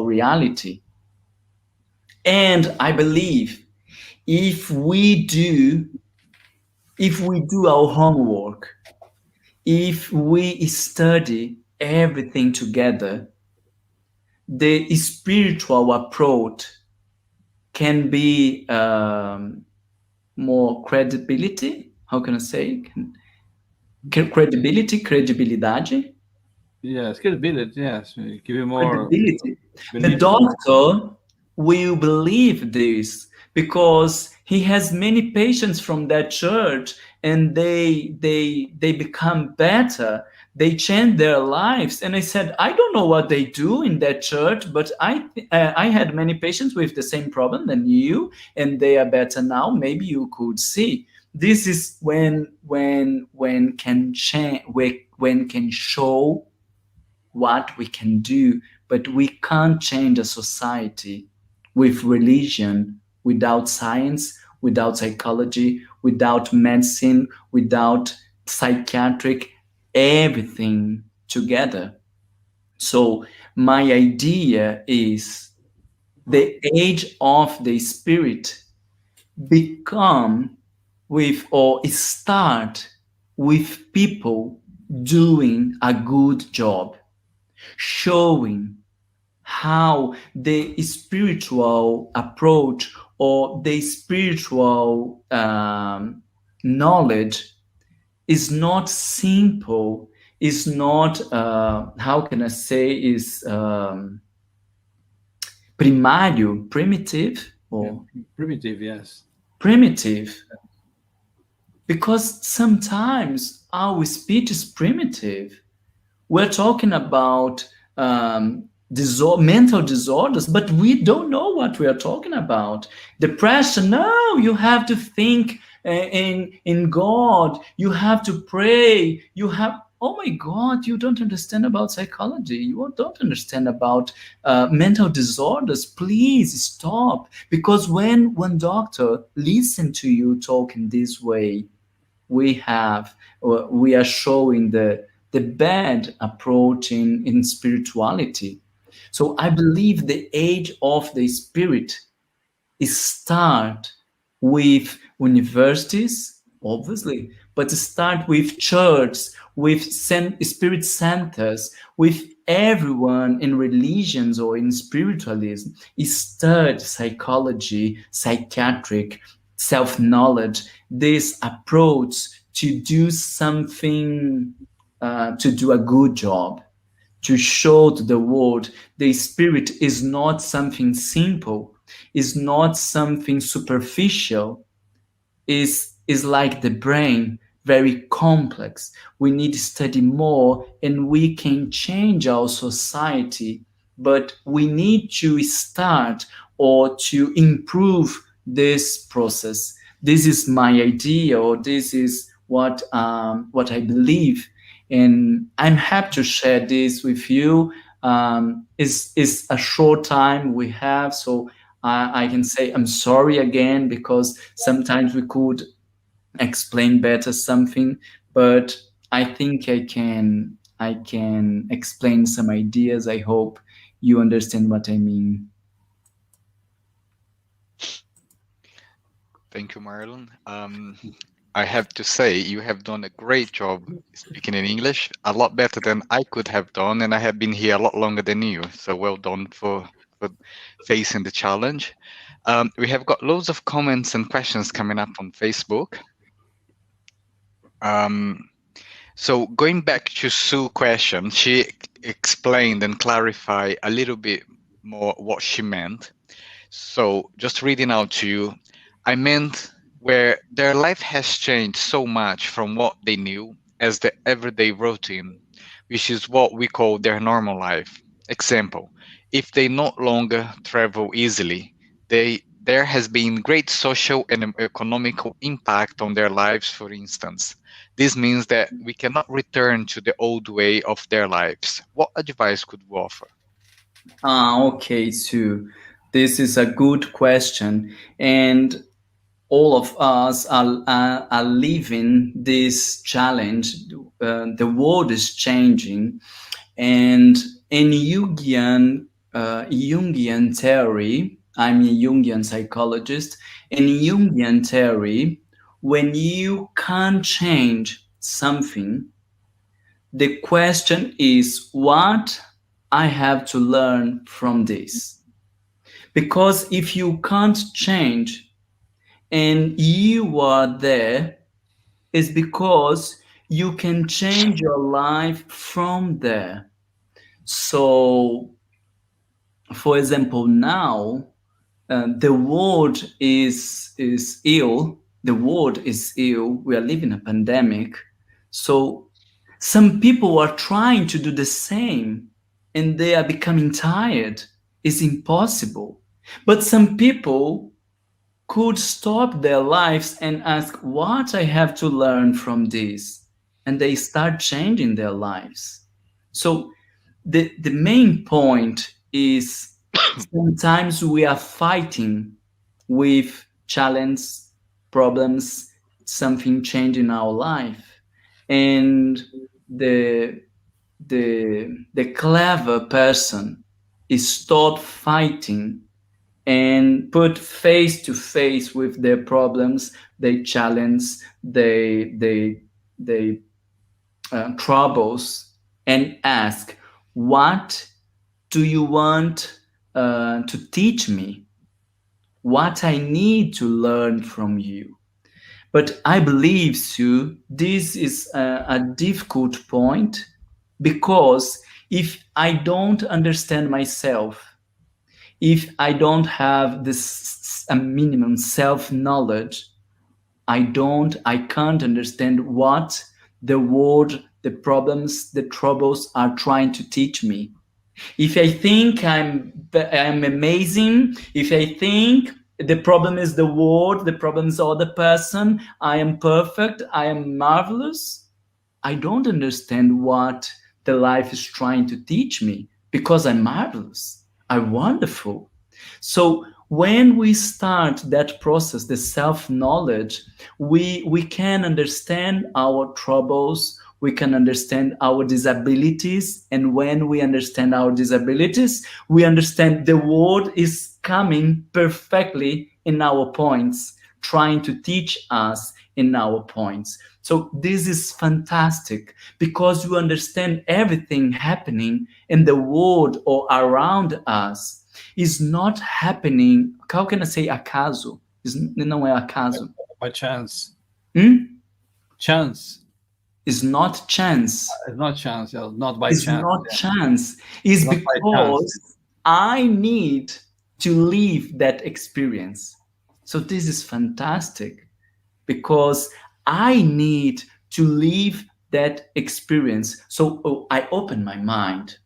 reality. And I believe if we do our homework, if we study everything together, the spiritual approach can be more credibility. How can I say? Credibilidade. Yes, credibility, yes. Give you more Credibility. The believable. doctor will believe this because he has many patients from that church, and they become better. They change their lives. And I said, I don't know what they do in that church, but I had many patients with the same problem than you, and they are better now. Maybe you could see. This is when can change, when can show what we can do, but we can't change a society with religion, without science, without psychology, without medicine, without psychiatric, everything together. So my idea is the age of the spirit become with, or start with, people doing a good job, showing how the spiritual approach or the spiritual knowledge is not simple, is not, how can I say, is primário, primitive, or Primitive, yes. primitive. Because sometimes our speech is primitive. We're talking about mental disorders, but we don't know what we are talking about. Depression, no, you have to think in God. You have to pray. You have, oh my God, you don't understand about psychology. You don't understand about mental disorders. Please stop. Because when one doctor listens to you talking this way, we are showing the bad approach in spirituality. So I believe the age of the spirit is start with universities, obviously, but start with church, with spirit centers, with everyone in religions or in spiritualism. Study psychology, psychiatric, self-knowledge, this approach to do something, to do a good job, to show to the world the spirit is not something simple, is not something superficial, is like the brain, very complex. We need to study more, and we can change our society, but we need to start or to improve this process. this is my idea, or this is what I believe, and I'm happy to share this with you. Is a short time we have, so I can say I'm sorry again, because sometimes we could explain better something, but I think I can explain some ideas. I hope you understand what I mean. Thank you, Marlon. I have to say, you have done a great job speaking in English, a lot better than I could have done, and I have been here a lot longer than you. So well done for facing the challenge. We have got loads of comments and questions coming up on Facebook. So going back to Sue's question, she explained and clarified a little bit more what she meant. So just reading out to you, I meant where their life has changed so much from what they knew as the everyday routine, which is what we call their normal life. Example, if they no longer travel easily, there has been great social and economical impact on their lives, for instance. This means that we cannot return to the old way of their lives. What advice could we offer? Okay, Sue. This is a good question, and all of us are living this challenge. The world is changing, and in Jungian theory, I'm a Jungian psychologist. In Jungian theory, when you can't change something, the question is what I have to learn from this. Because if you can't change and you are there, it's because you can change your life from there. So, for example, now the world is ill. The world is ill. We are living a pandemic. So some people are trying to do the same, and they are becoming tired. It's impossible. But some people could stop their lives and ask what I have to learn from this, and they start changing their lives. So the main point is sometimes we are fighting with challenge, problems, something changing in our life, and the the clever person is stop fighting and put face to face with their problems, they challenge, they troubles, and ask, what do you want to teach me? What I need to learn from you? But I believe, Sue, this is a difficult point, because if I don't understand myself, if I don't have this a minimum self-knowledge, I can't understand what the world, the problems, the troubles are trying to teach me. If I think I'm amazing, if I think the problem is the world, the problem is other person, I am perfect, I am marvelous, I don't understand what the life is trying to teach me, because I'm marvelous, I'm wonderful. So when we start that process, the self-knowledge, we can understand our troubles, we can understand our disabilities, and when we understand our disabilities, we understand the world is coming perfectly in our points, trying to teach us in our points. So this is fantastic, because you understand everything happening in the world or around us is not happening. How can I say acaso? Não é acaso. By chance. Chance. It's not chance. It's not chance. Not by it's chance. Not chance. It's not because I need to live that experience. So this is fantastic, because I need to live that experience. So I open my mind.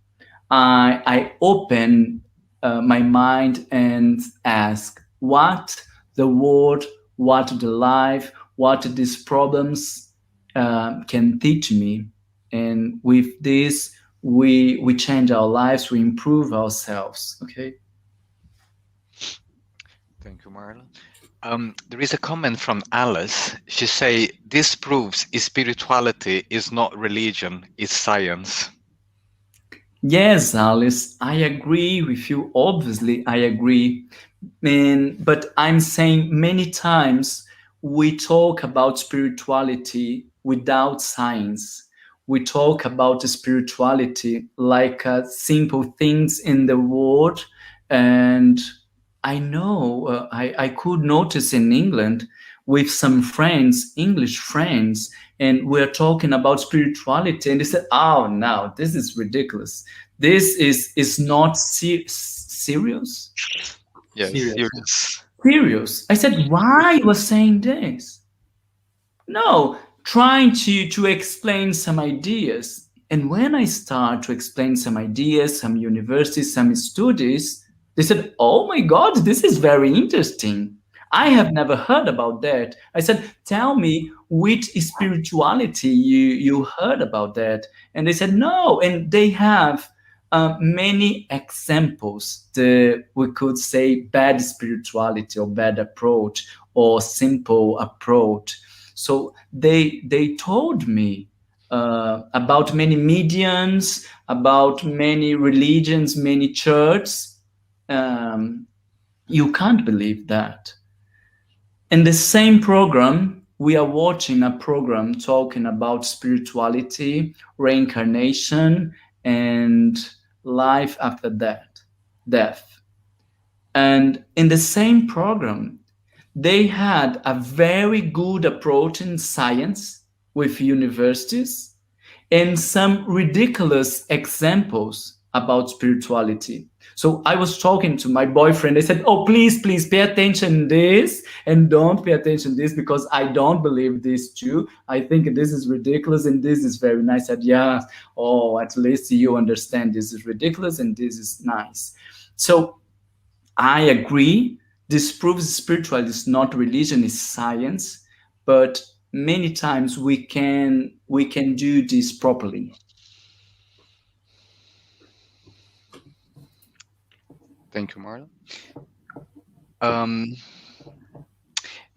I open my mind and ask what the world what the life, what these problems can teach me. And with this, we change our lives, we improve ourselves. Okay. Thank you, Marlon. There is a comment from Alice. She say, this proves spirituality is not religion, it's science. Yes, Alice, I agree with you. Obviously, I agree. But I'm saying many times we talk about spirituality without science. We talk about spirituality like simple things in the world. And I know I could notice in England with some friends, English friends, and we're talking about spirituality, and they said, "Oh, no, this is ridiculous. This is not serious." Yes, Serious, serious. Serious. I said, why you are saying this? No, trying to explain some ideas. And when I start to explain some ideas, some universities, some studies, they said, oh my God, this is very interesting. I have never heard about that. I said, tell me which spirituality you heard about that. And they said, no. And they have many examples. We could say bad spirituality or bad approach or simple approach. So they told me about many mediums, about many religions, many churches. You can't believe that. In the same program, we are watching a program talking about spirituality, reincarnation, and life after death. And in the same program, they had a very good approach in science with universities and some ridiculous examples about spirituality. So I was talking to my boyfriend. I said, oh, please, please pay attention to this and don't pay attention to this because I don't believe this too. I think this is ridiculous and this is very nice. I said, yeah, oh, at least you understand this is ridiculous and this is nice. So I agree. This proves spirituality is not religion, it's science. But many times we can do this properly. Thank you, Marlon.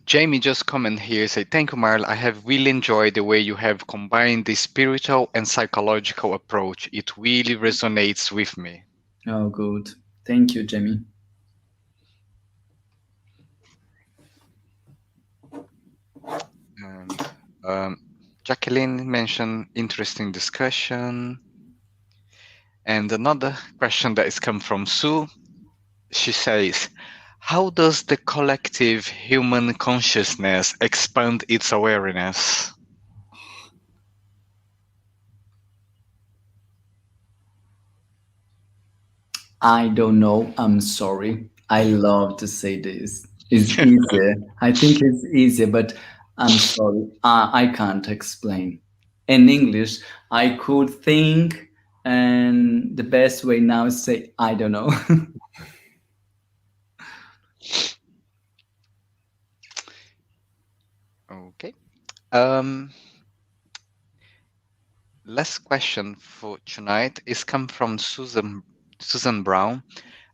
Jamie just comment here, say, thank you, Marl. I have really enjoyed the way you have combined the spiritual and psychological approach. It really resonates with me. Oh, good. Thank you, Jamie. And Jacqueline mentioned interesting discussion. And another question that has come from Sue, she says, how does the collective human consciousness expand its awareness? I don't know. I'm sorry. I love to say this. It's easier. I think it's easier, but I'm sorry. I can't explain. In English, I could think, and the best way now is say, I don't know. Okay. Last question for tonight is come from Susan Brown.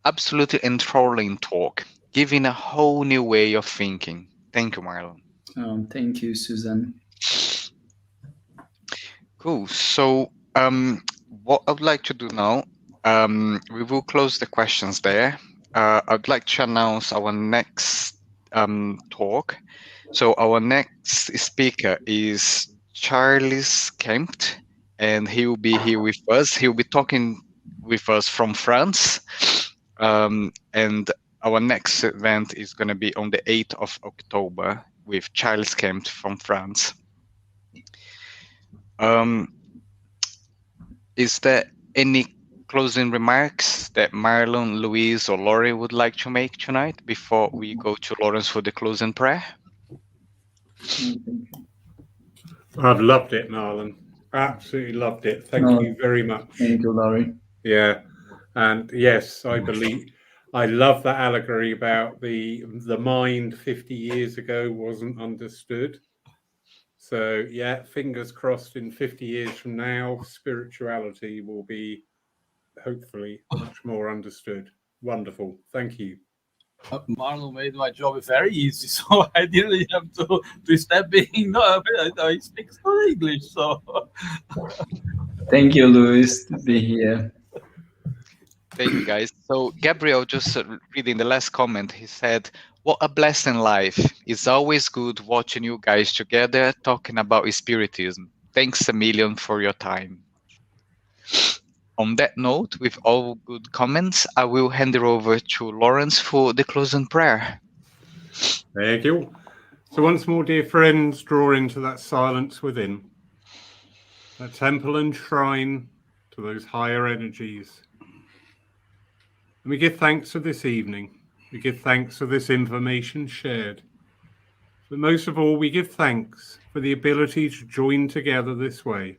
Absolutely enthralling talk, giving a whole new way of thinking. Thank you, Marlon. Thank you, Susan. Cool. So, what I'd like to do now, we will close the questions there. I'd like to announce our next talk. So, our next speaker is Charles Kempt, and he will be here with us. He'll be talking with us from France. And our next event is going to be on the 8th of October with Charles Kempt from France. Is there any closing remarks that Marlon, Louise, or Laurie would like to make tonight before we go to Lawrence for the closing prayer? I've loved it, Marlon. Absolutely loved it. Thank you very much. Thank you, Laurie. Yeah. And yes, I I love that allegory about the mind 50 years ago wasn't understood. So yeah, fingers crossed in 50 years from now, spirituality will be hopefully much more understood. Wonderful. Thank you. Marlon made my job very easy, so I didn't have to step in. No, I speak no English, so. Thank you, Luis, to be here. Thank you, guys. So Gabriel, just reading the last comment, he said, "What a blessing life! It's always good watching you guys together talking about spiritism. Thanks a million for your time." On that note, with all good comments, I will hand it over to Lawrence for the closing prayer. Thank you. So once more, dear friends, draw into that silence within, that temple and shrine to those higher energies. And we give thanks for this evening. We give thanks for this information shared. But most of all, we give thanks for the ability to join together this way,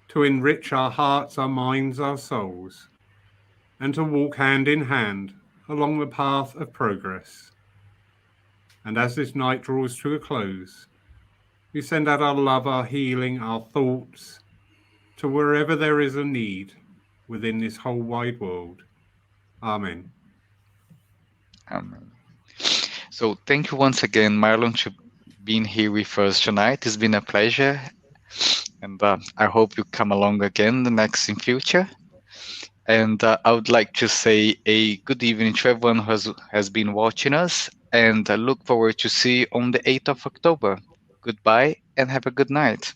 to enrich our hearts, our minds, our souls, and to walk hand in hand along the path of progress. And as this night draws to a close, we send out our love, our healing, our thoughts to wherever there is a need within this whole wide world. Amen. Amen. So thank you once again, Marlon, to being here with us tonight. It's been a pleasure, and I hope you come along again the next in future. And I would like to say a good evening to everyone who has been watching us, and I look forward to see you on the 8th of October. Goodbye and have a good night.